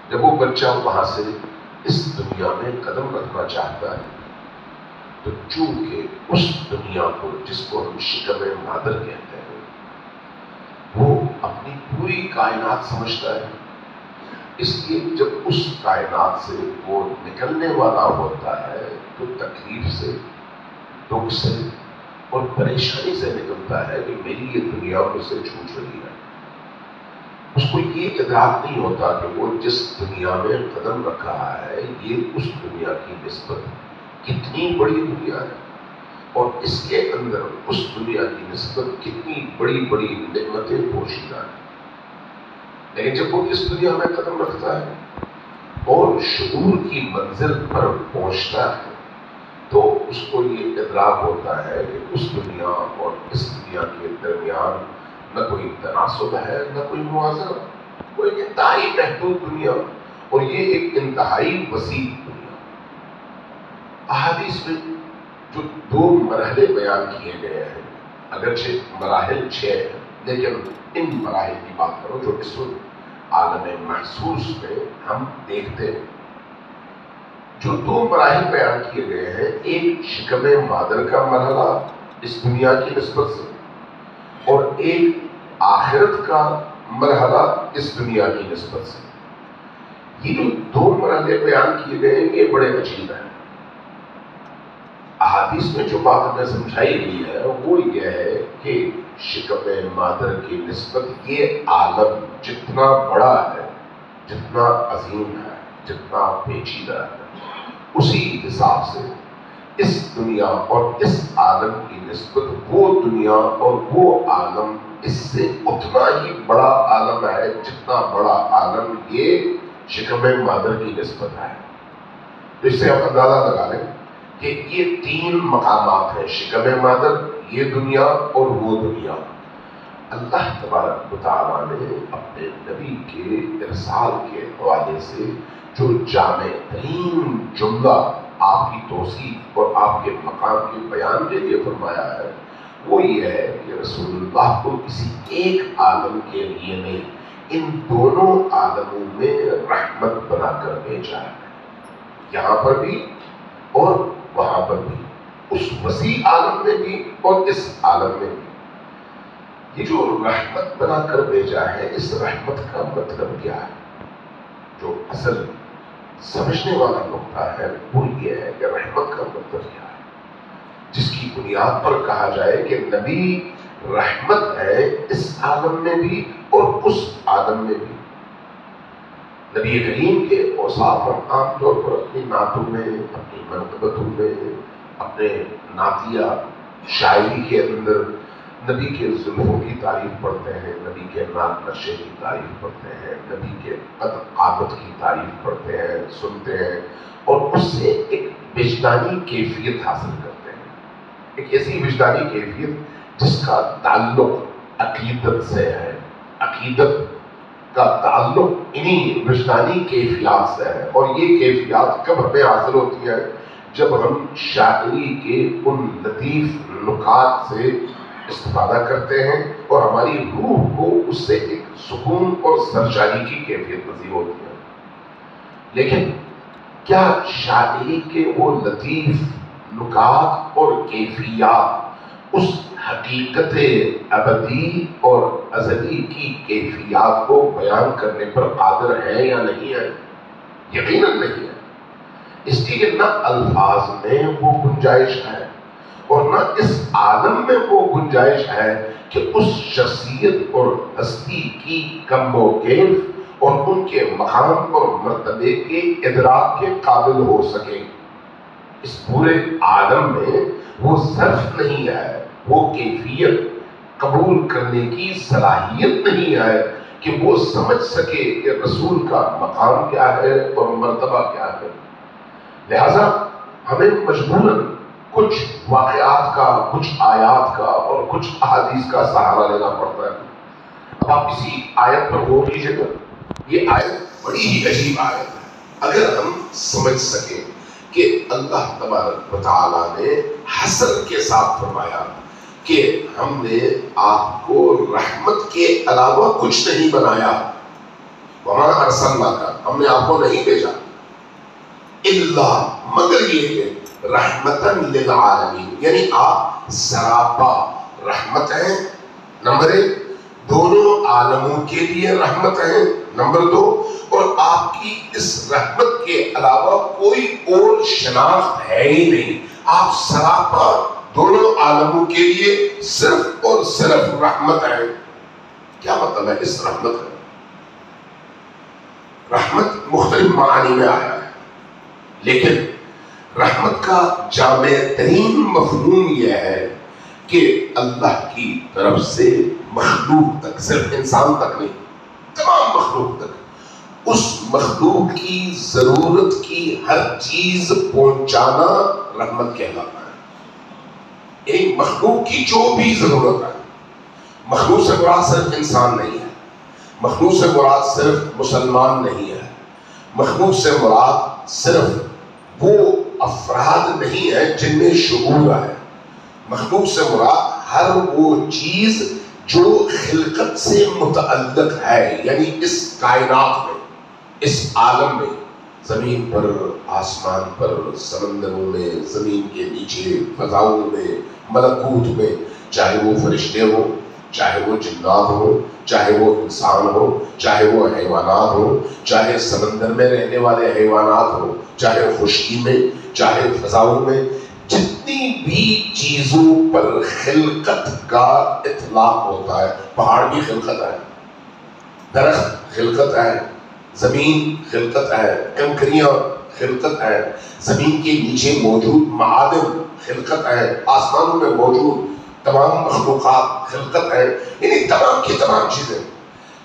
جب وہ بچہ وہاں سے اس دنیا میں قدم رکھنا چاہتا ہے تو چونکہ اس دنیا کو جس کو ہم شکم مادر کہتے ہیں وہ اپنی پوری کائنات سمجھتا ہے، اس لیے جب اس کائنات سے وہ نکلنے والا ہوتا ہے تو تکلیف سے، دکھ سے اور پریشانی سے نکلتا ہے کہ میری یہ دنیا مجھ سے چھوٹ رہی ہے۔ اس کو یہ ادراک نہیں ہوتا کہ وہ جس دنیا میں قدم رکھ رہا ہے یہ اس دنیا کی نسبت کتنی بڑی دنیا ہے، اور اس کے اندر اس دنیا کی نسبت کتنی بڑی بڑی نعمتیں پوشیدہ ہیں۔ لیکن جب وہ اس دنیا میں قدم رکھتا ہے اور شعور کی منزل پر پہنچتا ہے تو اس کو یہ ادراک ہوتا ہے کہ اس دنیا اور اس دنیا کے درمیان نہ کوئی تناسب ہے نہ کوئی موازنہ، وہ ایک انتہائی محدود دنیا اور یہ ایک انتہائی وسیع دنیا۔ احادیث میں جو 2 مرحلے بیان کیے گئے ہیں، اگرچہ مراحل 6 ہیں لیکن ان مراحل کی بات کرو جو اس وقت عالم محسوس میں ہم دیکھتے ہیں۔ جو 2 مراحل بیان کیے گئے ہیں، ایک شکم مادر کا مرحلہ اس دنیا کی نسبت سے اور ایک آخرت کا مرحلہ اس دنیا کی نسبت سے۔ یہ جو 2 مرحلے بیان کیے گئے ہیں یہ بڑے عجیب ہیں۔ احادیث میں جو بات ہمیں سمجھائی گئی ہے وہ یہ ہے کہ شکم مادر کی نسبت یہ عالم جتنا بڑا ہے، جتنا عظیم ہے، جتنا پیچیدہ ہے، اسی حساب سے اس دنیا اور اس عالم کی نسبت وہ دنیا اور وہ عالم اس سے اتنا ہی بڑا عالم ہے جتنا بڑا عالم یہ شکم مادر کی نسبت ہے۔ اس سے آپ اندازہ لگا لیں کہ یہ 3 مقامات ہیں، شکم مادر، یہ دنیا اور وہ دنیا۔ اللہ تبارک و تعالیٰ نے اپنے نبی کے ارسال کے حوالے سے جو جامع ترین جملہ آپ کی توصیف اور آپ کے مقام کے بیان کے لیے فرمایا ہے وہ یہ ہے کہ رسول اللہ کو کسی ایک عالم کے لیے نہیں، ان دونوں عالموں میں رحمت بنا کر بھیجا ہے، یہاں پر بھی اور وہاں پر بھی، اس وسیع عالم میں بھی اور اس عالم میں بھی۔ یہ جو رحمت بنا کر بھیجا ہے، اس رحمت کا مطلب کیا ہے؟ جو اصل سمجھنے والا نقطہ ہے وہ یہ ہے کہ رحمت کا مطلب کیا ہے، جس کی بنیاد پر کہا جائے کہ نبی رحمت ہے اس عالم میں بھی اور اس عالم میں بھی۔ نبی کریم کے اوصاف ہم عام طور پر اپنی نعتوں میں، اپنی منقبتوں میں، اپنے نعتیہ شاعری کے اندر نبی کے زلفوں کی تعریف پڑھتے ہیں، نبی کے ناک نشے کی تعریف پڑھتے ہیں، نبی کے قد قامت کی تعریف پڑھتے ہیں، سنتے ہیں اور اس سے ایک وجدانی کیفیت حاصل کرتے ہیں، ایک ایسی وجدانی کیفیت جس کا تعلق عقیدت سے ہے۔ عقیدت کا تعلق انہی وجدانی کیفیات سے ہے، اور یہ کیفیات کب ہمیں حاصل ہوتی ہے؟ جب ہم شاعری کے ان لطیف نکات سے استفادہ کرتے ہیں اور ہماری روح کو اس سے ایک سکون اور سرشاری کی کیفیت نصیب ہوتی ہے۔ لیکن کیا شاعری کے وہ لطیف نکات اور کیفیات اس حقیقت ابدی اور ازلی کی کیفیات کو بیان کرنے پر قادر ہے یا نہیں ہے؟ یقیناً نہیں ہے۔ اس لیے نہ الفاظ میں وہ گنجائش ہے اور نہ اس عالم میں وہ گنجائش ہے کہ اس شخصیت اور ہستی کی کم و کیف اور ان کے مقام اور مرتبے کے ادراک کے قابل ہو سکے۔ اس پورے عالم میں وہ ظرف نہیں ہے، وہ کیفیت قبول کرنے کی صلاحیت نہیں ہے کہ وہ سمجھ سکے کہ رسول کا مقام کیا ہے اور مرتبہ کیا ہے۔ لہذا ہمیں مجبوراً کچھ واقعات کا، کچھ آیات کا اور کچھ احادیث کا سہارا لینا پڑتا ہے۔ اب آپ اسی آیت پر غور کیجیے گا، یہ آیت بڑی ہی عجیب آیت ہے۔ اگر ہم سمجھ سکیں کہ اللہ تبارک و تعالیٰ نے حسر کے ساتھ فرمایا کہ ہم نے آپ کو رحمت کے علاوہ کچھ نہیں بنایا، وما ارسلناک، ہم نے آپ کو نہیں بھیجا، الا مگر یہ کہ رحمتن للعالمین، یعنی آپ سراپا رحمت ہیں، نمبر ایک، دونوں عالموں کے لیے رحمت ہیں، نمبر دو، اور آپ کی اس رحمت کے علاوہ کوئی اور شناخت ہے ہی نہیں، آپ سراپا دونوں عالموں کے لیے صرف اور صرف رحمت ہے۔ کیا مطلب ہے اس رحمت کا؟ رحمت مختلف معانی میں آیا ہے، لیکن رحمت کا جامع ترین مفہوم یہ ہے کہ اللہ کی طرف سے مخلوق تک، صرف انسان تک نہیں، تمام مخلوق تک، اس مخلوق کی ضرورت کی ہر چیز پہنچانا رحمت کہلاتا ہے۔ ایک مخلوق کی جو بھی ضرورت ہے، مخلوق سے مراد صرف انسان نہیں ہے، مخلوق سے مراد صرف مسلمان نہیں ہے، مخلوق سے مراد صرف وہ افراد نہیں ہے جن میں شعور ہے، مخلوق سے مراد ہر وہ چیز جو خلقت سے متعلق ہے، یعنی اس کائنات میں، اس عالم میں، زمین پر، آسمان پر، سمندروں میں، زمین کے نیچے، فضاؤں میں، ملکوت میں، چاہے وہ فرشتے ہوں، چاہے وہ جنات ہوں، چاہے وہ انسان ہو، چاہے وہ حیوانات ہوں، چاہے سمندر میں رہنے والے حیوانات ہوں، چاہے خشکی میں، چاہے فضاؤں میں، جتنی بھی چیزوں پر خلقت کا اطلاق ہوتا ہے، پہاڑ بھی خلقت ہے، درخت خلقت ہے، زمین خلقت ہے، کنکریاں خلقت ہے، زمین کے نیچے موجود معادن خلقت ہے، آسمانوں میں موجود تمام مخلوقات خلقت ہے، یعنی تمام کی تمام چیزیں۔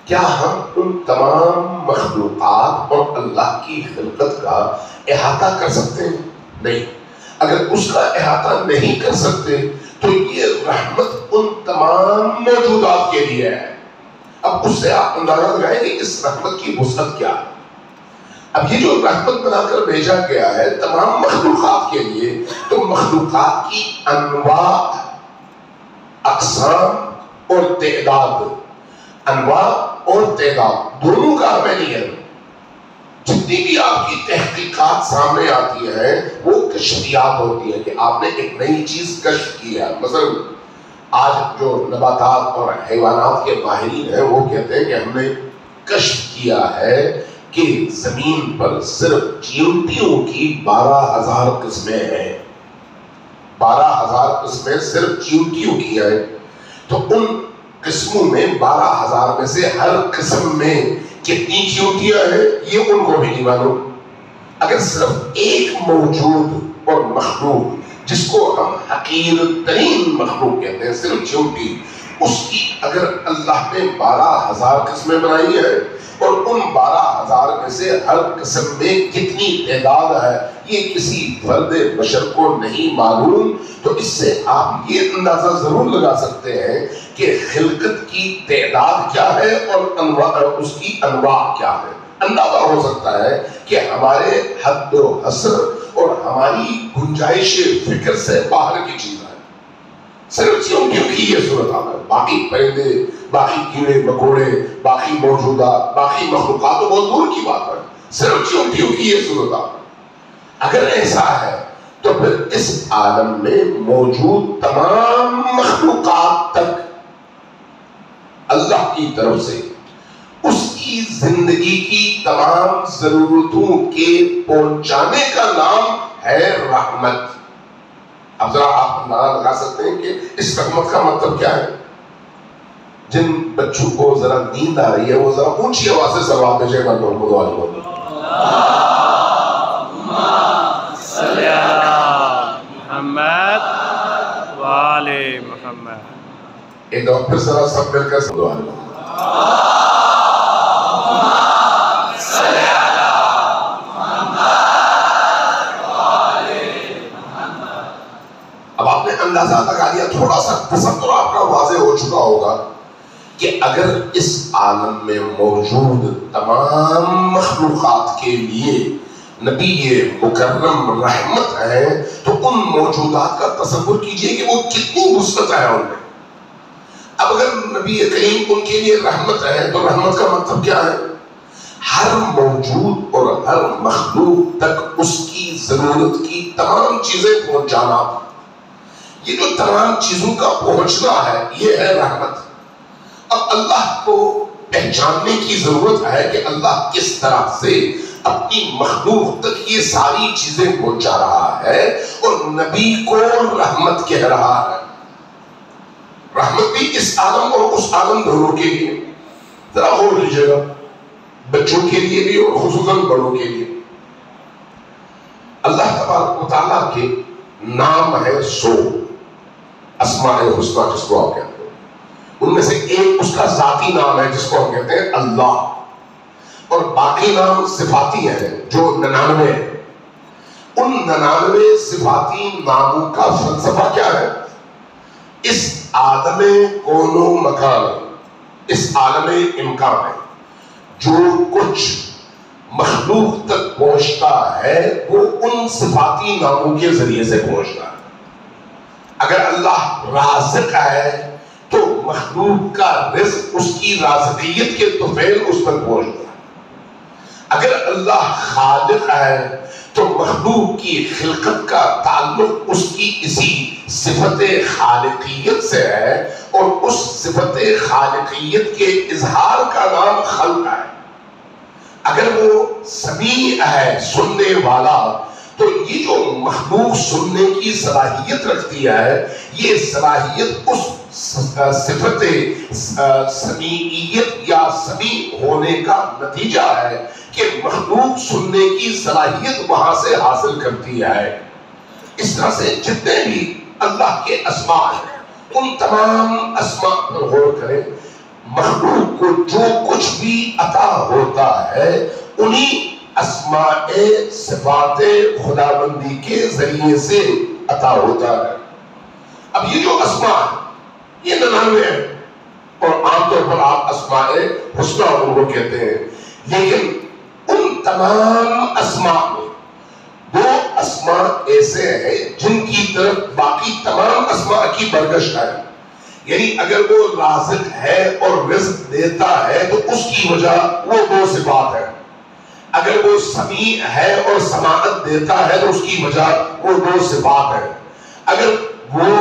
کیا ہم ان تمام مخلوقات اور اللہ کی خلقت کا احاطہ کر سکتے ہیں؟ نہیں۔ اگر اس کا احاطہ نہیں کر سکتے تو یہ رحمت ان تمام موجودات کے لیے ہے۔ اب اس سے آپ اندازہ لگائیں کہ اس رحمت کی وسعت کیا ہے۔ اب یہ جو رحمت بنا کر بھیجا گیا ہے تمام مخلوقات کے لیے، تو مخلوقات کی انواع، اقسام اور تعداد، انواع اور تعداد دونوں کا میں نہیں ہے۔ جتنی بھی آپ کی تحقیقات سامنے آتی ہیں وہ کشفیات ہوتی ہیں کہ آپ نے ایک نئی چیز کشف کی ہے۔ مثلا آج جو نباتات اور حیوانات کے ماہرین ہیں وہ کہتے ہیں کہ ہم نے کشف کیا ہے کہ زمین پر صرف چیونٹیوں کی 12,000 قسمیں ہیں، 12,000 قسمیں صرف چیونٹیوں کی ہیں۔ تو ان قسموں میں 12,000 میں سے ہر قسم میں کتنی چیونٹیاں ہیں یہ ان کو بھی نہیں معلوم۔ اگر صرف ایک موجود اور مخلوق جس کو ہم حقیر ترین مخلوق کہتے ہیں، صرف چیونٹی، اس کی اگر اللہ نے 12,000 قسمیں بنائی ہیں اور ان 12,000 میں سے ہر قسم میں کتنی تعداد ہے یہ کسی فرد بشر کو نہیں معلوم، تو اس سے آپ یہ اندازہ ضرور لگا سکتے ہیں کہ خلقت کی تعداد کیا ہے اور انواع، اس کی انواع کیا ہے۔ اندازہ ہو سکتا ہے کہ ہمارے حد و حصر اور ہماری گنجائش فکر سے باہر کی چیز ہے۔ صرف چیونٹیوں کی یہ صورتحال ہے، باقی پرندے، باقی کیڑے مکوڑے، باقی موجودات، باقی مخلوقات تو بہت دور کی بات ہے، صرف چیونٹیوں کی یہ صورتحال ہے۔ اگر ایسا ہے تو پھر اس عالم میں موجود تمام مخلوقات تک اللہ کی طرف سے اس کی زندگی کی تمام ضرورتوں کے پہنچانے کا نام ہے رحمت۔ اب ذرا آپ اندازہ لگا سکتے ہیں کہ اس رحمت کا مطلب کیا ہے؟ جن بچوں کو ذرا نیند آ رہی ہے وہ ذرا اونچی آواز سے سلام بھیجے گا محمد علی محمد۔ صلی علی محمد وآل محمد۔ ایک دفعہ پھر ذرا سب مل کر سلام علی محمد۔ اب آپ نے اندازہ لگا لیا، تھوڑا سا تصور آپ کا واضح ہو چکا ہوگا کہ اگر اس عالم میں موجود تمام مخلوقات کے لیے نبی مکرم رحمت ہے تو ان موجودات کا تصور کیجئے کہ وہ کتنی وسعت ہے ان میں۔ اب اگر نبی کریم ان کے لیے رحمت ہے تو رحمت کا مطلب کیا ہے؟ ہر موجود اور ہر مخلوق تک اس کی ضرورت کی تمام چیزیں پہنچانا، یہ جو تمام چیزوں کا پہنچنا ہے یہ ہے رحمت۔ اب اللہ کو پہچاننے کی ضرورت ہے کہ اللہ کس طرح سے اپنی مخلوق تک یہ ساری چیزیں پہنچا رہا ہے، اور نبی کو رحمت کہہ رہا ہے۔ رحمت بھی اس عالم اور اس عالم دونوں کے لیے، ذرا غور لیجیے گا، بچوں کے لیے بھی اور خصوصاً بڑوں کے لیے۔ اللہ تبارک و تعالیٰ کے نام ہے 100 اسماء الحسنی جس کو آپ کہتے ہیں، ان میں سے ایک اس کا ذاتی نام ہے جس کو ہم کہتے ہیں اللہ، اور باقی نام صفاتی ہیں جو 99 ہیں۔ ان 99 صفاتی ناموں کا فلسفہ کیا ہے؟ اس عالم کون و مکان، اس عالم امکان ہے، جو کچھ مخلوق تک پہنچتا ہے وہ ان صفاتی ناموں کے ذریعے سے پہنچتا ہے۔ اگر اللہ رازق ہے تو مخلوق کا رزق اس کی رازقیت کے طفیل اس تک پہنچتا ہے۔ اگر اللہ خالق ہے تو مخلوق کی خلقت کا تعلق اس کی اسی صفت خالقیت سے ہے، اور اس صفت خالقیت کے اظہار کا نام خلق ہے۔ اگر وہ سمیع ہے، سننے والا، تو یہ جو مخلوق سننے کی صلاحیت رکھتی ہے، یہ صلاحیت اس صفت سمیعیت یا سمیع ہونے کا نتیجہ ہے کہ مخلوق سننے کی صلاحیت وہاں سے حاصل کرتی ہے۔ اس طرح سے جتنے بھی اللہ کے اسماء ہیں، ان تمام اسماء پر غور کریں، مخلوق کو جو کچھ بھی عطا ہوتا ہے انہی اسماء صفات خداوندی کے ذریعے سے عطا ہوتا ہے۔ اب یہ جو اسماء یہ 99 ہیں، اور عام طور پر آپ اسماء حسنی ان کو کہتے ہیں، لیکن ان تمام اسماء میں وہ اسماء ایسے ہیں جن کی طرف باقی تمام اسماء کی برگشت ہے۔ یعنی اگر وہ رازق ہے اور رزق دیتا ہے تو اس کی وجہ وہ 2 صفات ہیں۔ اگر وہ سمیع ہے اور سماعت دیتا ہے تو اس کی وجہ وہ 2 صفات ہیں۔ اگر وہ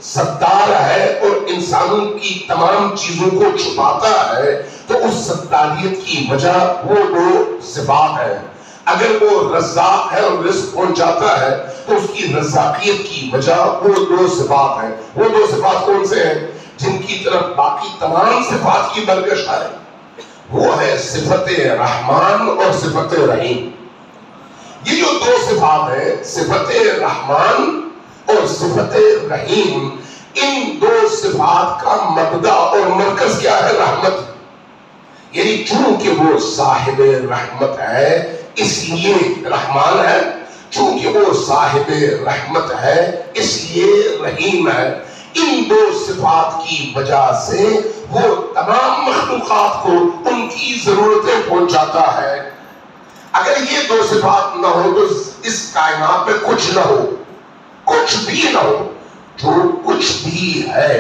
ستار ہے اور انسانوں کی تمام چیزوں کو چھپاتا ہے تو اس ستاریت کی وجہ وہ 2 صفات ہیں۔ اگر وہ رزاق ہے اور رزق پہنچاتا ہے تو اس کی رزاقیت کی وجہ وہ 2 صفات ہیں۔ وہ 2 صفات کون سے ہیں؟ جن کی طرف باقی تمام صفات کی برگشت ہے، وہ ہے صفت رحمان اور صفت رحیم۔ یہ جو 2 صفات ہیں، صفت رحمان اور صفت رحیم، ان 2 صفات کا مبدا اور مرکز کیا ہے؟ رحمت۔ یعنی چونکہ وہ صاحب رحمت ہے اس لیے رحمان ہے، چونکہ وہ صاحب رحمت ہے اس لیے رحیم ہے۔ ان 2 صفات کی وجہ سے وہ تمام مخلوقات کو ان کی ضرورتیں پہنچاتا ہے۔ اگر یہ 2 صفات نہ ہو تو اس کائنات میں کچھ نہ ہو، کچھ بھی نہ ہو۔ جو کچھ بھی ہے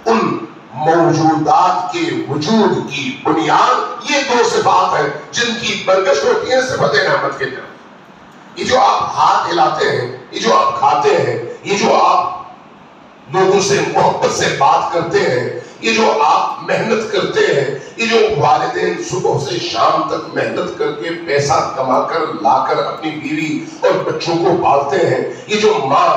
ان موجودات کے وجود کی بنیاد یہ 2 صفات ہیں جن کی برگشت ہوتی ہے صفت رحمت کے طرف۔ یہ جو آپ ہاتھ ہلاتے ہیں، یہ جو آپ کھاتے ہیں، یہ جو آپ لوگوں سے محبت سے بات کرتے ہیں، یہ جو آپ محنت کرتے ہیں، یہ جو والدین صبح سے شام تک محنت کر کے پیسہ کما کر لا کر اپنی بیوی اور بچوں کو پالتے ہیں، یہ جو ماں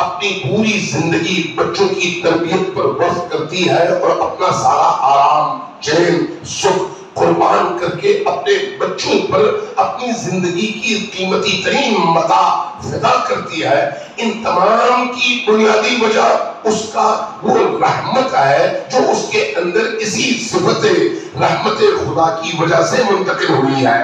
اپنی پوری زندگی بچوں کی تربیت پر وقف کرتی ہے اور اپنا سارا آرام، چین، سکھ قربان کر کے اپنے بچوں پر اپنی زندگی کی قیمتی ترین متاع فدا کرتی ہے، ان تمام کی بنیادی وجہ اس کا وہ رحمت ہے جو اس کے اندر اسی صفت رحمت خدا کی وجہ سے منتقل ہوئی ہے۔